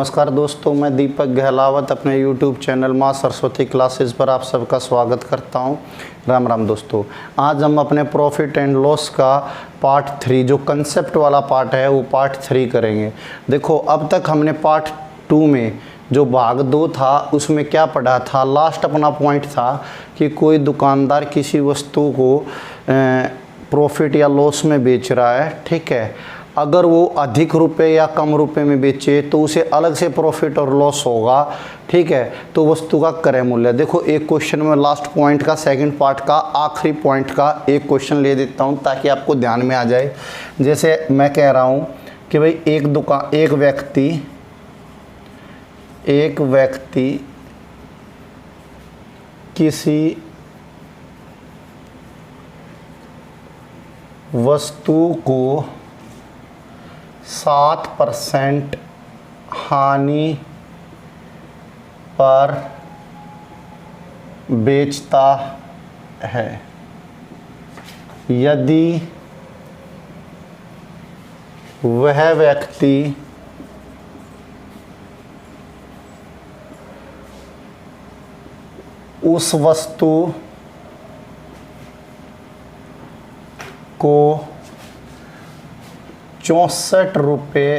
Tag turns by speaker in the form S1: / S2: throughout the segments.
S1: नमस्कार दोस्तों, मैं दीपक गहलावत अपने YouTube चैनल माँ सरस्वती क्लासेस पर आप सबका स्वागत करता हूं। राम राम दोस्तों। आज हम अपने प्रॉफिट एंड लॉस का पार्ट 3 जो कंसेप्ट वाला पार्ट है वो पार्ट 3 करेंगे। देखो, अब तक हमने पार्ट 2 में जो भाग 2 था उसमें क्या पढ़ा था। लास्ट अपना पॉइंट था कि कोई दुकानदार किसी वस्तु को प्रॉफिट या लॉस में बेच रहा है, ठीक है। अगर वो अधिक रुपए या कम रुपए में बेचे तो उसे अलग से प्रॉफिट और लॉस होगा, ठीक है। तो वस्तु का क्रय मूल्य। देखो, एक क्वेश्चन में लास्ट पॉइंट का सेकंड पार्ट का आखिरी पॉइंट का एक क्वेश्चन ले देता हूँ ताकि आपको ध्यान में आ जाए। जैसे मैं कह रहा हूँ कि भाई एक व्यक्ति किसी वस्तु को 7% हानि पर बेचता है। यदि वह व्यक्ति उस वस्तु को 64 रुपये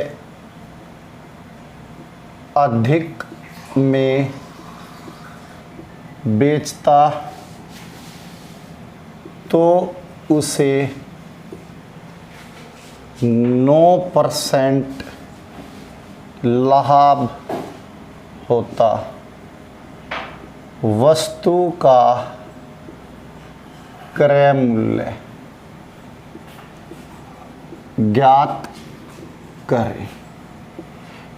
S1: अधिक में बेचता तो उसे 9% लाभ होता। वस्तु का क्रय मूल्य ज्ञात करें।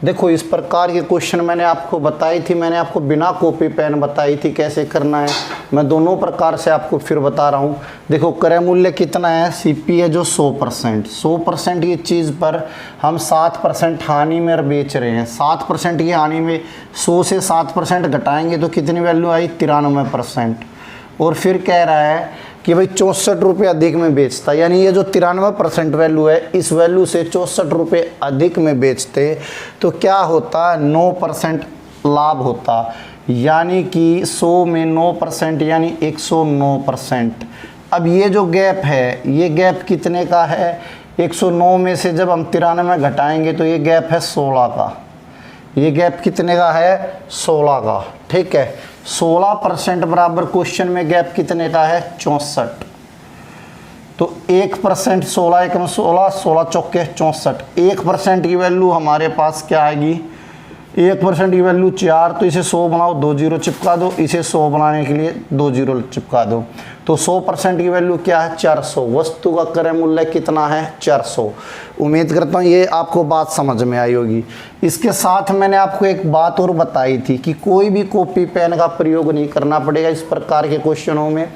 S1: देखो, इस प्रकार के क्वेश्चन मैंने आपको बताई थी, मैंने आपको बिना कॉपी पेन बताई थी कैसे करना है। मैं दोनों प्रकार से आपको फिर बता रहा हूँ। देखो, क्रय मूल्य कितना है, सीपी है जो 100% ये चीज़ पर हम 7% हानि में बेच रहे हैं। 7% की हानि में 100 से 7% घटाएंगे तो कितनी वैल्यू आई, 93%। और फिर कह रहा है कि भाई 64 रुपये अधिक में बेचता, यानी ये जो 93% वैल्यू है इस वैल्यू से 64 रुपये अधिक में बेचते तो क्या होता, 9% लाभ होता। यानी कि 100 में 9% यानी 109%। अब ये जो गैप है ये गैप कितने का है, 109 में से जब हम 93 घटाएंगे तो ये गैप है 16 का। ये गैप कितने का है, 16 का, ठीक है। 16% बराबर क्वेश्चन में गैप कितने का है, 64। तो 1% 16 एकम 16, 16 चौके 64। 1% की वैल्यू हमारे पास क्या आएगी, 1% की वैल्यू 4। तो इसे 100 बनाओ, 2 जीरो चिपका दो। इसे 100 बनाने के लिए 2 जीरो चिपका दो। तो 100% की वैल्यू क्या है, 400। वस्तु का क्रय मूल्य कितना है, 400। उम्मीद करता हूँ ये आपको बात समझ में आई होगी। इसके साथ मैंने आपको एक बात और बताई थी कि कोई भी कॉपी पेन का प्रयोग नहीं करना पड़ेगा इस प्रकार के क्वेश्चनों में।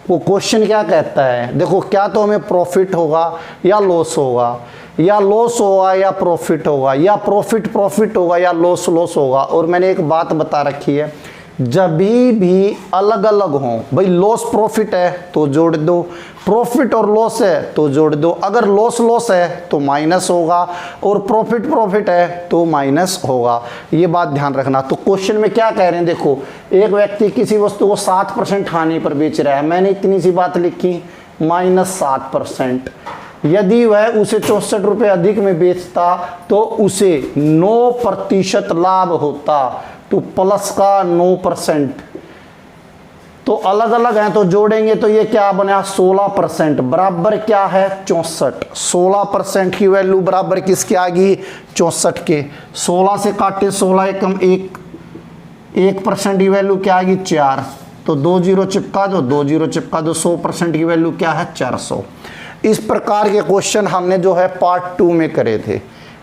S1: वो क्वेश्चन क्या कहता है, देखो, क्या तो हमें प्रॉफिट होगा या लॉस होगा, या लॉस होगा या प्रॉफिट होगा, या प्रॉफिट होगा या लॉस होगा। और मैंने एक बात बता रखी है, जब भी अलग अलग हों, भाई लॉस प्रॉफिट है तो जोड़ दो, प्रॉफिट और लॉस है तो जोड़ दो। अगर लॉस है तो माइनस होगा और प्रॉफिट है तो माइनस होगा। ये बात ध्यान रखना। तो क्वेश्चन में क्या कह रहे हैं, देखो, एक व्यक्ति किसी वस्तु को 7% हानि पर बेच रहा है। मैंने इतनी सी बात लिखी, -7%। यदि वह उसे 64 रुपये अधिक में बेचता तो उसे 9% लाभ होता। तो प्लस का 9%, तो अलग अलग हैं तो जोड़ेंगे तो ये क्या बना, 16%। बराबर क्या है, 64। 16% की वैल्यू बराबर किसके आ गई, 64 के। 16 से काटे 16 एकम 1% की वैल्यू क्या आएगी, 4। तो 2 जीरो चिपका दो, 2 जीरो चिपका दो। 100% की वैल्यू क्या है, 400। इस प्रकार के क्वेश्चन हमने जो है पार्ट 2 में करे थे,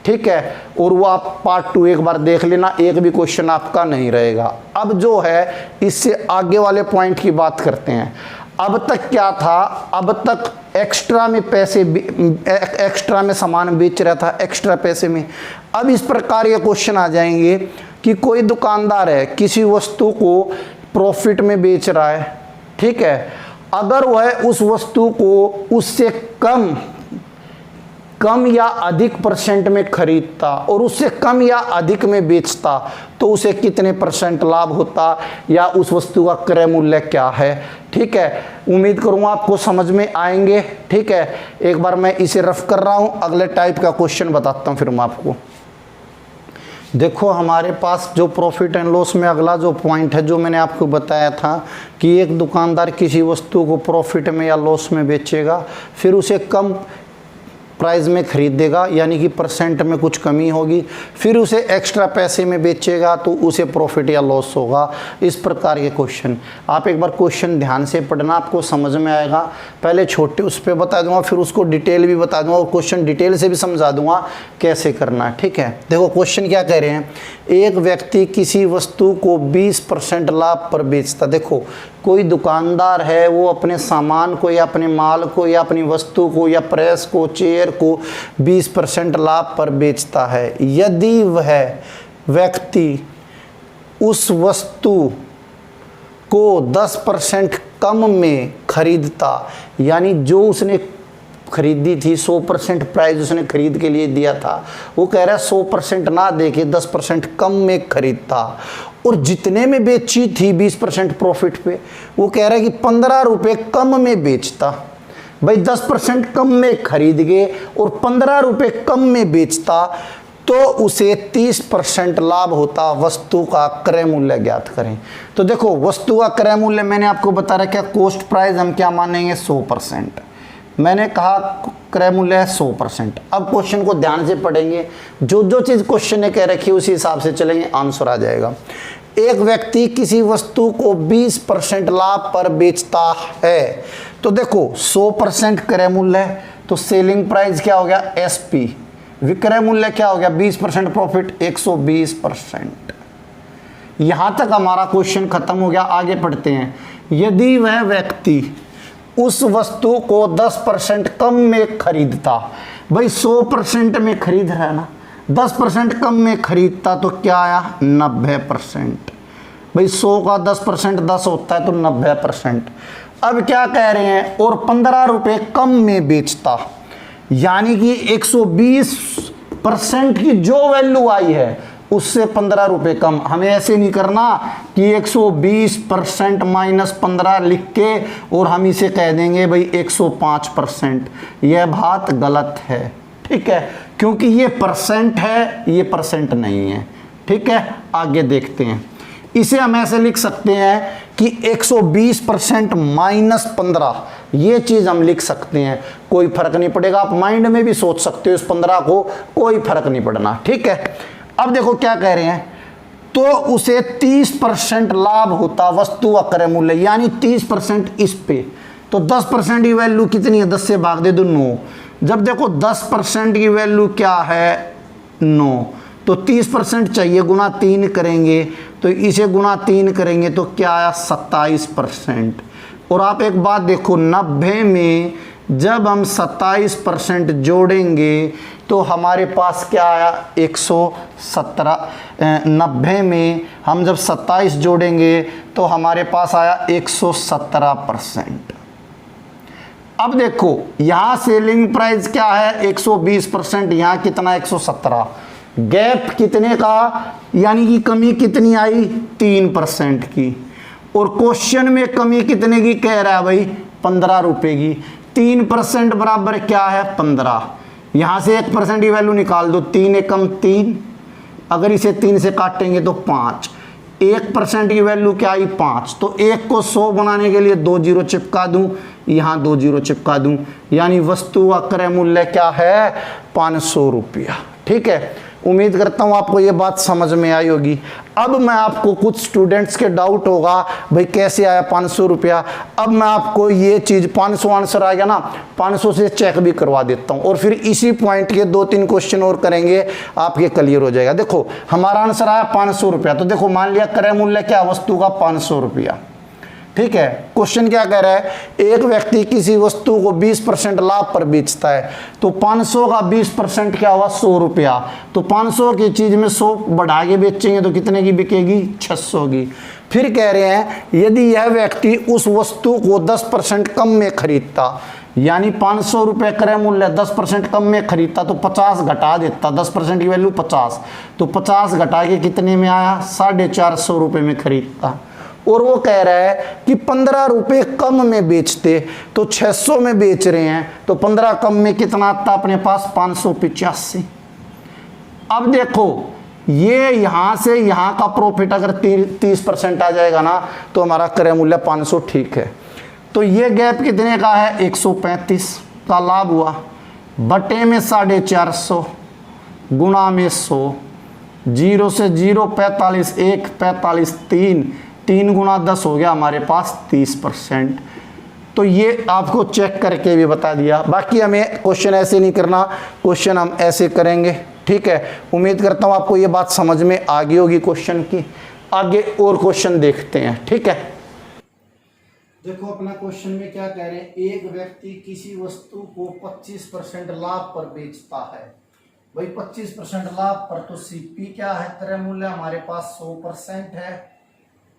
S1: ठीक है। और वो आप पार्ट 2 एक बार देख लेना, एक भी क्वेश्चन आपका नहीं रहेगा। अब जो है इससे आगे वाले पॉइंट की बात करते हैं। अब तक क्या था, अब तक एक्स्ट्रा में सामान बेच रहा था, एक्स्ट्रा पैसे में। अब इस प्रकार के क्वेश्चन आ जाएंगे कि कोई दुकानदार है किसी वस्तु को प्रॉफिट में बेच रहा है, ठीक है। अगर वह उस वस्तु को उससे कम कम या अधिक परसेंट में खरीदता और उससे कम या अधिक में बेचता तो उसे कितने परसेंट लाभ होता या उस वस्तु का क्रय मूल्य क्या है। ठीक है, उम्मीद करूँगा आपको समझ में आएंगे। ठीक है, एक बार मैं इसे रफ कर रहा हूँ, अगले टाइप का क्वेश्चन बताता हूँ फिर मैं आपको। देखो हमारे पास जो प्रॉफिट एंड लॉस में अगला जो पॉइंट है जो मैंने आपको बताया था कि एक दुकानदार किसी वस्तु को प्रॉफिट में या लॉस में बेचेगा, फिर उसे कम प्राइस में खरीदेगा यानी कि परसेंट में कुछ कमी होगी, फिर उसे एक्स्ट्रा पैसे में बेचेगा तो उसे प्रॉफिट या लॉस होगा। इस प्रकार के क्वेश्चन आप एक बार क्वेश्चन ध्यान से पढ़ना, आपको समझ में आएगा। पहले छोटे उस पर बता दूंगा, फिर उसको डिटेल भी बता दूंगा और क्वेश्चन डिटेल से भी समझा दूंगा कैसे करना है। ठीक है, देखो क्वेश्चन क्या कह रहे हैं, एक व्यक्ति किसी वस्तु को 20% लाभ पर बेचता। देखो कोई दुकानदार है, वो अपने सामान को या अपने माल को या अपनी वस्तु को या प्रेस को, चेयर को 20% लाभ पर बेचता है। यदि वह व्यक्ति उस वस्तु को 10% कम में खरीदता, यानी जो उसने खरीदी थी 100% प्राइस उसने खरीद के लिए दिया था, वो कह रहा है 100% ना देके 10% कम में खरीदता, और जितने में बेची थी 20% प्रॉफिट पे वो कह रहा है कि 15 रुपये कम में बेचता। भाई 10% कम में खरीद गए और 15 रुपये कम में बेचता तो उसे 30% लाभ होता। वस्तु का क्रय मूल्य ज्ञात करें। तो देखो वस्तु का क्रय मूल्य मैंने आपको बता रखा, कॉस्ट प्राइस हम क्या मानेंगे 100%, मैंने कहा क्रय मूल्य है 100%। अब क्वेश्चन को ध्यान से पढ़ेंगे, जो जो चीज़ क्वेश्चन ने कह रखी है उसी हिसाब से चलेंगे, आंसर आ जाएगा। एक व्यक्ति किसी वस्तु को 20% लाभ पर बेचता है, तो देखो 100% क्रय मूल्य है तो सेलिंग प्राइस क्या हो गया SP, विक्रय मूल्य क्या हो गया 20% प्रॉफिट 120%। यहां तक हमारा क्वेश्चन खत्म हो गया। आगे पढ़ते हैं, यदि वह व्यक्ति उस वस्तु को 10% कम में खरीदता, भाई 100% में खरीद रहा है ना, 10% कम में खरीदता तो क्या आया 90%। भाई 100 का 10% 10 होता है तो 90%। अब क्या कह रहे हैं, और 15 रुपये कम में बेचता, यानी कि 120% की जो वैल्यू आई है उससे 15 रुपये कम। हमें ऐसे नहीं करना कि 120% माइनस 15 लिख के और हम इसे कह देंगे भाई 105%, यह बात गलत है। ठीक है, क्योंकि ये परसेंट है, ये परसेंट नहीं है। ठीक है, आगे देखते हैं। इसे हम ऐसे लिख सकते हैं कि 120% माइनस 15, ये चीज़ हम लिख सकते हैं, कोई फर्क नहीं पड़ेगा। आप माइंड में भी सोच सकते हो इस 15 को, कोई फर्क नहीं पड़ना। ठीक है, अब देखो क्या कह रहे हैं, तो उसे 30% लाभ होता वस्तु का क्रय मूल्य, यानी 30% इस पे, तो 10% की वैल्यू कितनी है, 10 से भाग दे दो 9। जब देखो 10% की वैल्यू क्या है 9, तो 30% चाहिए, गुना 3 करेंगे तो इसे गुना 3 करेंगे तो क्या आया 27%। और आप एक बात देखो, 90 में जब हम 27% जोड़ेंगे तो हमारे पास क्या आया 117। 90 में हम जब 27 जोड़ेंगे तो हमारे पास आया 117%। अब देखो यहाँ सेलिंग प्राइस क्या है 120%, यहाँ कितना 117, गैप कितने का, यानी कि कमी कितनी आई 3% की, और क्वेश्चन में कमी कितने की कह रहा है भाई 15 रुपए की। 3% बराबर क्या है 15, यहाँ से 1% की वैल्यू निकाल दो, 3 एकम 3, अगर इसे 3 से काटेंगे तो 5, 1% की वैल्यू क्या आई 5, तो 1 को 100 बनाने के लिए 2 जीरो चिपका दूं, यहाँ 2 जीरो चिपका दूं, यानी वस्तु का क्रय मूल्य क्या है 500 रुपया। ठीक है, उम्मीद करता हूँ आपको ये बात समझ में आई होगी। अब मैं आपको, कुछ स्टूडेंट्स के डाउट होगा भाई कैसे आया 500 रुपया, अब मैं आपको ये चीज़ 500 आंसर आ गया ना, 500 से चेक भी करवा देता हूँ और फिर इसी पॉइंट के 2-3 क्वेश्चन और करेंगे, आपके क्लियर हो जाएगा। देखो हमारा आंसर आया 500 रुपया, तो देखो मान लिया क्रय मूल्य क्या वस्तु का 500 रुपया। ठीक है, क्वेश्चन क्या कह रहा है, एक व्यक्ति किसी वस्तु को 20% लाभ पर बेचता है, तो 500 का 20% क्या हुआ 100 रुपया, तो 500 की चीज़ में 100 बढ़ा के बेचेंगे तो कितने की बिकेगी 600 की। फिर कह रहे हैं यदि यह व्यक्ति उस वस्तु को 10% कम में खरीदता, यानी 500 रुपये क्रय मूल्य 10% कम में खरीदता तो 50 घटा देता, 10% की वैल्यू 50, तो 50 घटा के कितने में आया, 450 रुपये में खरीदता। और वो कह रहा है कि 15 रुपये कम में बेचते तो 600 में बेच रहे हैं, तो 15 कम में कितना आता अपने पास, 585। अब देखो ये यहां से यहां का प्रॉफिट अगर 30% आ जाएगा ना तो हमारा क्रय मूल्य 500 ठीक है। तो ये गैप कितने का है, 135 का लाभ हुआ, बटे में 450 गुणा में 100, 0 से 0 45, 1 45, 3 गुणा 10 हो गया हमारे पास 30%। तो ये आपको चेक करके भी बता दिया। बाकी हमें क्वेश्चन ऐसे नहीं करना, क्वेश्चन हम ऐसे करेंगे, ठीक है। उम्मीद करता हूँ आपको ये बात समझ में आ गई होगी क्वेश्चन की। आगे और क्वेश्चन देखते हैं, ठीक है। देखो अपना क्वेश्चन में क्या कह रहे हैं, एक व्यक्ति किसी वस्तु को 25% लाभ पर बेचता है। भाई 25% लाभ पर, तो सीपी क्या है, क्रय मूल्य हमारे पास 100% है।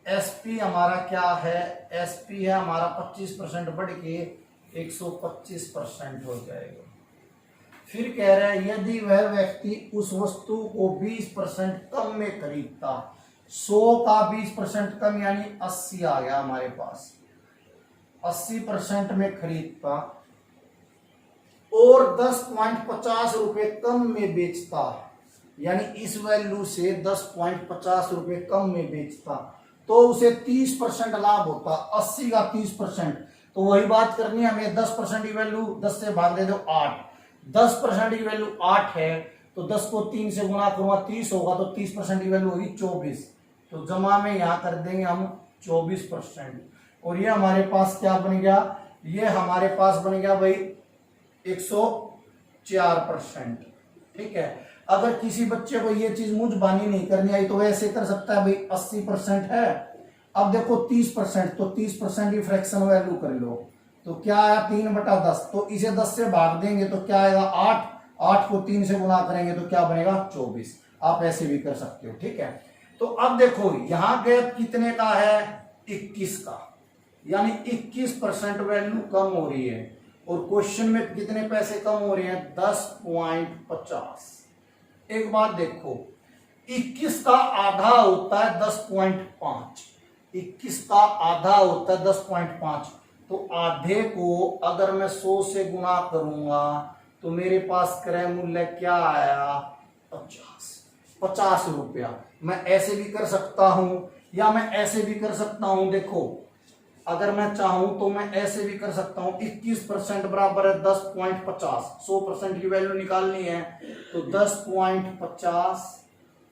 S1: एसपी हमारा क्या है, एसपी है हमारा 25% बढ़ के 125% हो जाएगा। फिर कह रहे हैं यदि वह व्यक्ति उस वस्तु को 20% कम में खरीदता, 100 का 20% कम यानी 80 आ गया हमारे पास, 80% में खरीदता और 10.50 रुपए कम में बेचता, यानी इस वैल्यू से 10.50 रुपए कम में बेचता, तो उसे 30% लाभ होता। 80 का 30%, तो वही बात करनी है हमें, 10% की वैल्यू 10 से भाग दे दो 8, 10% की वैल्यू 8 है, तो 10 को 3 से गुणा करूंगा 30 होगा, तो 30% की वैल्यू होगी 24, तो जमा में यहां कर देंगे हम 24%। और ये हमारे पास क्या बन गया, ये हमारे पास बन गया भाई 104%, ठीक है। अगर किसी बच्चे को ये चीज मुंहजबानी नहीं करनी आई तो वैसे कर सकता है भाई 80% है, अब देखो 30%, तो 30% की फ्रैक्शन वैल्यू कर लो, तो क्या आया 3/10, तो इसे 10 से भाग देंगे तो क्या आएगा 8, 8 को 3 से गुणा करेंगे तो क्या बनेगा 24। आप ऐसे भी कर सकते हो, ठीक है। तो अब देखो यहां गैप कितने का है, 21 का, यानी 21% वैल्यू कम हो रही है। और क्वेश्चन में कितने पैसे कम हो रहे हैं, 10.50। एक बात देखो, 21 का आधा होता है 10.5, 21 का आधा होता है 10.5, तो आधे को अगर मैं 100 से गुणा करूंगा तो मेरे पास क्रय मूल्य क्या आया, 50 रुपया। मैं ऐसे भी कर सकता हूं या मैं ऐसे भी कर सकता हूं, देखो अगर मैं चाहूं तो मैं ऐसे भी कर सकता हूं, 21% बराबर है 10.50, 100% की वैल्यू निकालनी है तो 10.50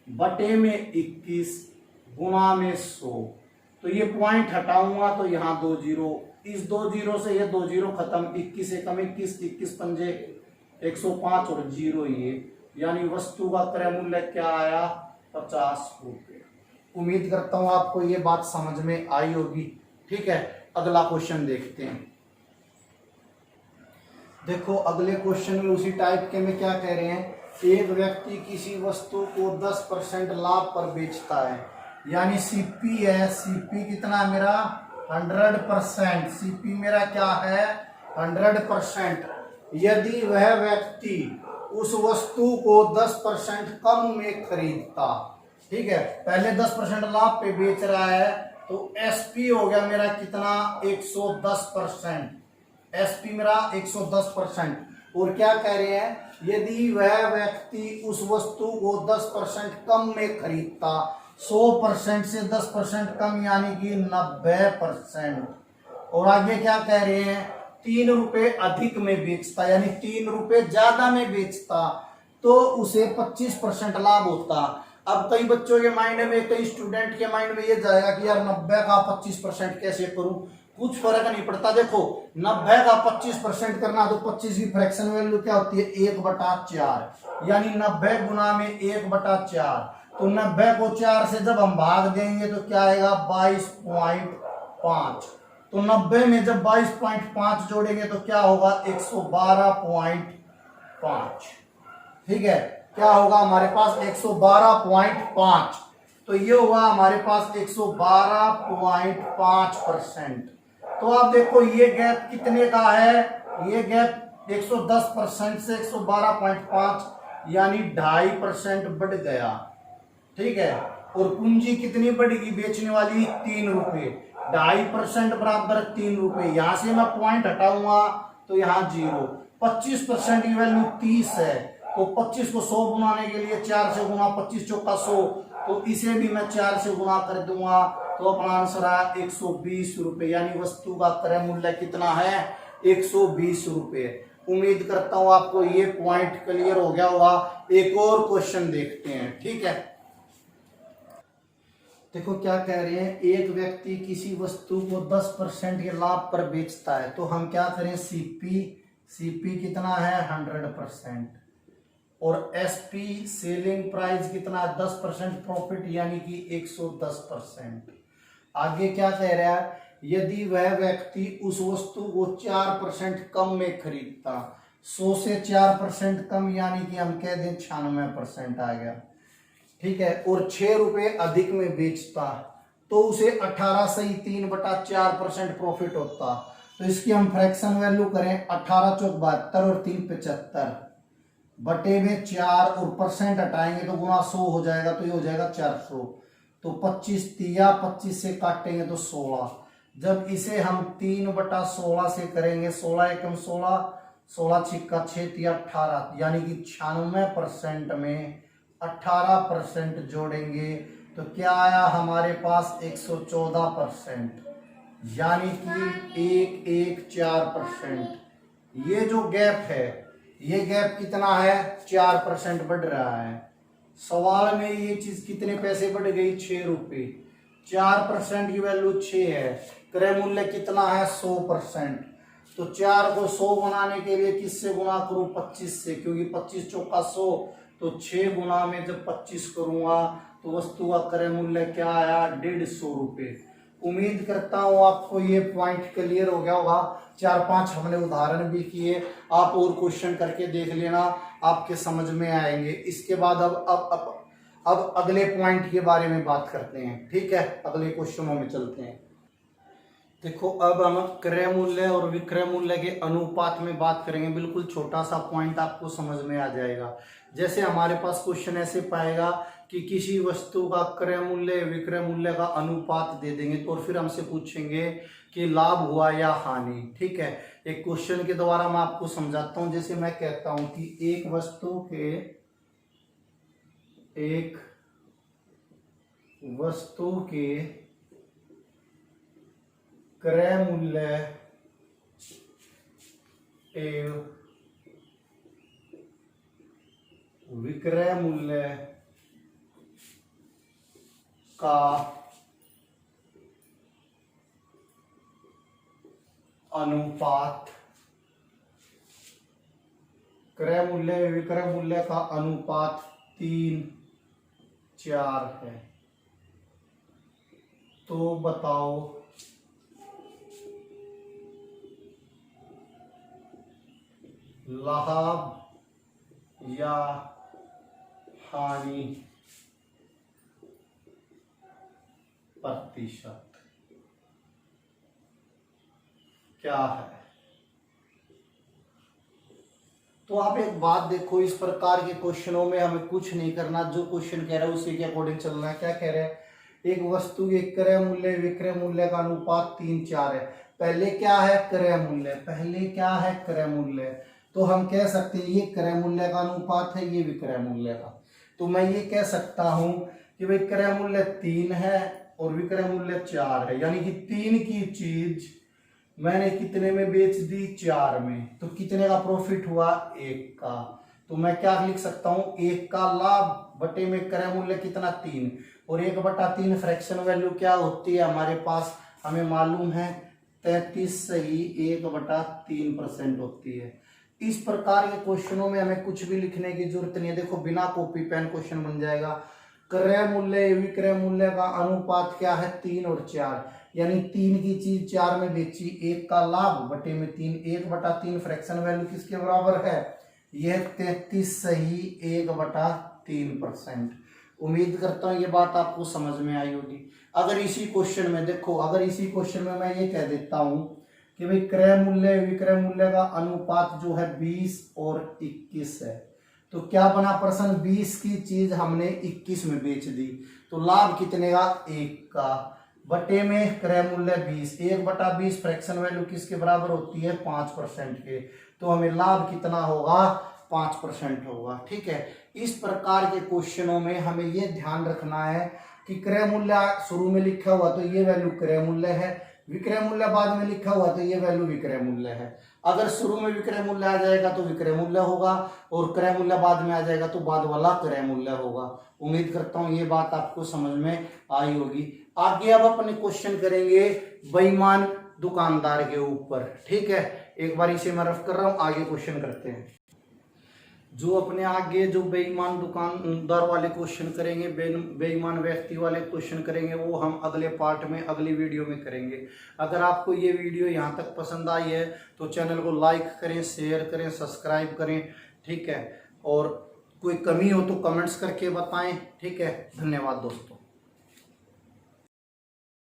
S1: बटे में 21 गुणा में 100, तो ये पॉइंट हटाऊंगा तो यहाँ 2 जीरो, इस 2 जीरो से ये 2 जीरो खत्म, 21 एकम 21, 21 पंजे 105 और 0 ये, यानी वस्तु का क्रय मूल्य क्या आया, 50 रुपये। उम्मीद करता हूं आपको ये बात समझ में आई होगी, ठीक है। अगला क्वेश्चन देखते हैं। देखो अगले क्वेश्चन में उसी टाइप के में क्या कह रहे हैं, एक व्यक्ति किसी वस्तु को 10% लाभ पर बेचता है, यानी सीपी है, सीपी कितना है मेरा 100%, सीपी मेरा क्या है 100%। यदि वह व्यक्ति उस वस्तु को 10% कम में खरीदता, ठीक है, पहले 10% लाभ पे बेच रहा है, तो एसपी हो गया मेरा कितना 110%, एसपी मेरा 110%। और क्या कह रहे हैं, यदि वह व्यक्ति उस वस्तु को 10% कम में खरीदता, 100% से 10% कम यानी कि 90%। और आगे क्या कह रहे हैं, 3 रुपए अधिक में बेचता, यानी 3 रुपए ज्यादा में बेचता, तो उसे 25% लाभ होता। अब कई बच्चों के माइंड में, कई स्टूडेंट के माइंड में ये जाएगा कि यार 90 का 25% कैसे करूं, कुछ फर्क नहीं पड़ता। देखो 90 का 25% करना तो 25 की फ्रैक्शन वैल्यू क्या होती है 1/4, यानी 90 गुना में 1/4, तो 90 को 4 से जब हम भाग देंगे तो क्या आएगा 22.5, तो 90 में जब 22.5 जोड़ेंगे तो क्या होगा 112.5, ठीक है, क्या होगा हमारे पास 112.5, तो ये हुआ हमारे पास 112.5%। तो आप देखो ये गैप कितने का है ये गैप 110% से 112.5 यानी 2.5% बढ़ गया। ठीक है, और पूंजी कितनी बढ़ेगी बेचने वाली? 3 रुपए। 2.5% बराबर 3 रुपए। यहां से मैं पॉइंट हटाऊंगा तो यहाँ 0। 25% की वैल्यू 30 है, तो 25 को 100 बनाने के लिए 4 से गुना, 25 चौका 100, तो इसे भी मैं 4 से गुना कर दूंगा, तो अपना आंसर आया 120 रुपए। यानी वस्तु का क्रय मूल्य कितना है? 120 रुपए। उम्मीद करता हूं आपको ये पॉइंट क्लियर हो गया होगा। एक और क्वेश्चन देखते हैं। ठीक है, देखो क्या कह रहे हैं, एक व्यक्ति किसी वस्तु को 10% के लाभ पर बेचता है, तो हम क्या करें? सीपी कितना है? 100%। और एसपी सेलिंग प्राइस कितना है? 10% प्रॉफिट, यानी कि 110%। आगे क्या कह रहा है, यदि वह व्यक्ति उस वस्तु को 4% कम में खरीदता, 100 से 4% कम, यानी कि हम कह दें 96% आ गया। ठीक है, और 6 रुपए अधिक में बेचता, तो उसे 18 सही 3/4% प्रॉफिट होता। तो इसकी हम फ्रैक्शन वैल्यू करें, 18 चौक 72 और 3 75 बटे में 4, और परसेंट हटाएंगे तो गुणा 100 हो जाएगा, तो ये हो जाएगा 400। तो 25 तिया 25 से काटेंगे तो 16। जब इसे हम 3/16 से करेंगे, 16 एकम 16, 16 छिक्का 6 तिया 18, यानी कि 96% में 18% जोड़ेंगे तो क्या आया हमारे पास? 114%, यानी कि 114%। ये जो गैप है, ये गैप कितना है? 4% बढ़ रहा है। सवाल में ये चीज कितने पैसे बढ़ गई? 6 रुपए। 4% की वैल्यू 6 है, क्रय मूल्य कितना है? 100%। तो 4 को 100 बनाने के लिए किससे गुणा करूं? 25 से, क्योंकि 25 चौका 100, तो 6 गुना में जब 25 करूंगा तो वस्तु का क्रय मूल्य क्या आया? 150 रुपए। उम्मीद करता हूं आपको ये पॉइंट क्लियर हो गया होगा। 4-5 हमने उदाहरण भी किए, आप और क्वेश्चन करके देख लेना, आपके समझ में आएंगे। इसके बाद अब अगले पॉइंट के बारे में बात करते हैं। ठीक है, अगले क्वेश्चनों में चलते हैं। देखो अब हम क्रय मूल्य और विक्रय मूल्य के अनुपात में बात करेंगे। बिल्कुल छोटा सा पॉइंट आपको समझ में आ जाएगा। जैसे हमारे पास क्वेश्चन ऐसे पाएगा कि किसी वस्तु का क्रय मूल्य विक्रय मूल्य का अनुपात दे देंगे, तो फिर हमसे पूछेंगे कि लाभ हुआ या हानि। ठीक है, एक क्वेश्चन के द्वारा मैं आपको समझाता हूं। जैसे मैं कहता हूं कि एक वस्तु के क्रय मूल्य एवं विक्रय मूल्य का अनुपात, क्रय मूल्य विक्रय मूल्य का अनुपात 3:4 है, तो बताओ लाभ या हानि प्रतिशत क्या है? तो आप एक बात देखो, इस प्रकार के क्वेश्चनों में हमें कुछ नहीं करना, जो क्वेश्चन कह रहा है उसी के अकॉर्डिंग चलना है। क्या कह रहे हैं? एक वस्तु के क्रय मूल्य विक्रय मूल्य का अनुपात 3:4 है। पहले क्या है? क्रय मूल्य। पहले क्या है? क्रय मूल्य। तो हम कह सकते हैं ये क्रय मूल्य का अनुपात है, ये विक्रय मूल्य का। तो मैं ये कह सकता हूं कि भाई क्रय मूल्य 3 है और विक्रय मूल्य 4 है, यानी कि 3 की चीज मैंने कितने में बेच दी? 4 में। तो कितने का प्रॉफिट हुआ? 1 का। तो मैं क्या लिख सकता हूं? 1 का लाभ बटे में क्रय मूल्य कितना? 3, और 1/3 फ्रैक्शन वैल्यू क्या होती है हमारे पास? हमें मालूम है 33 सही 1/3% होती है। इस प्रकार के क्वेश्चनों में हमें कुछ भी लिखने की जरूरत नहीं है। देखो बिना कॉपी पेन क्वेश्चन बन जाएगा। क्रय मूल्य विक्रय मूल्य का अनुपात क्या है? 3 और 4, यानी 3 की चीज 4 में बेची, 1 का लाभ बटे में 3, 1/3 फ्रैक्शन वैल्यू किसके बराबर है? यह 33 सही 1/3%। उम्मीद करता हूं ये बात आपको समझ में आई होगी। अगर इसी क्वेश्चन में देखो, अगर इसी क्वेश्चन में मैं ये कह देता हूं कि भाई क्रय मूल्य विक्रय मूल्य का अनुपात जो है 20 और 21 है। तो क्या बना प्रश्न, 20 की चीज हमने 21 में बेच दी, तो लाभ कितने का, 1 का, बटे में क्रय मूल्य 20, 1/20 फ्रैक्शन वैल्यू किसके बराबर होती है, 5% के, तो हमें लाभ कितना होगा, 5% होगा। ठीक है, इस प्रकार के क्वेश्चनों में हमें यह ध्यान रखना है कि क्रय मूल्य शुरू में लिखा हुआ तो ये वैल्यू क्रय मूल्य है, विक्रय मूल्य बाद में लिखा हुआ तो ये वैल्यू विक्रय मूल्य है। अगर शुरू में विक्रय मूल्य आ जाएगा तो विक्रय मूल्य होगा, और क्रय मूल्य बाद में आ जाएगा तो बाद वाला क्रय मूल्य होगा। उम्मीद करता हूं ये बात आपको समझ में आई होगी। आगे अब अपने क्वेश्चन करेंगे बेईमान दुकानदार के ऊपर। ठीक है, एक बार इसे मैं रफ कर रहा हूं, आगे क्वेश्चन करते हैं। जो अपने आगे जो बेईमान दुकानदार वाले क्वेश्चन करेंगे, बेईमान व्यक्ति वाले क्वेश्चन करेंगे, वो हम अगले पार्ट में अगली वीडियो में करेंगे। अगर आपको ये वीडियो यहाँ तक पसंद आई है तो चैनल को लाइक करें, शेयर करें, सब्सक्राइब करें। ठीक है, और कोई कमी हो तो कमेंट्स करके बताएं। ठीक है, धन्यवाद दोस्तों।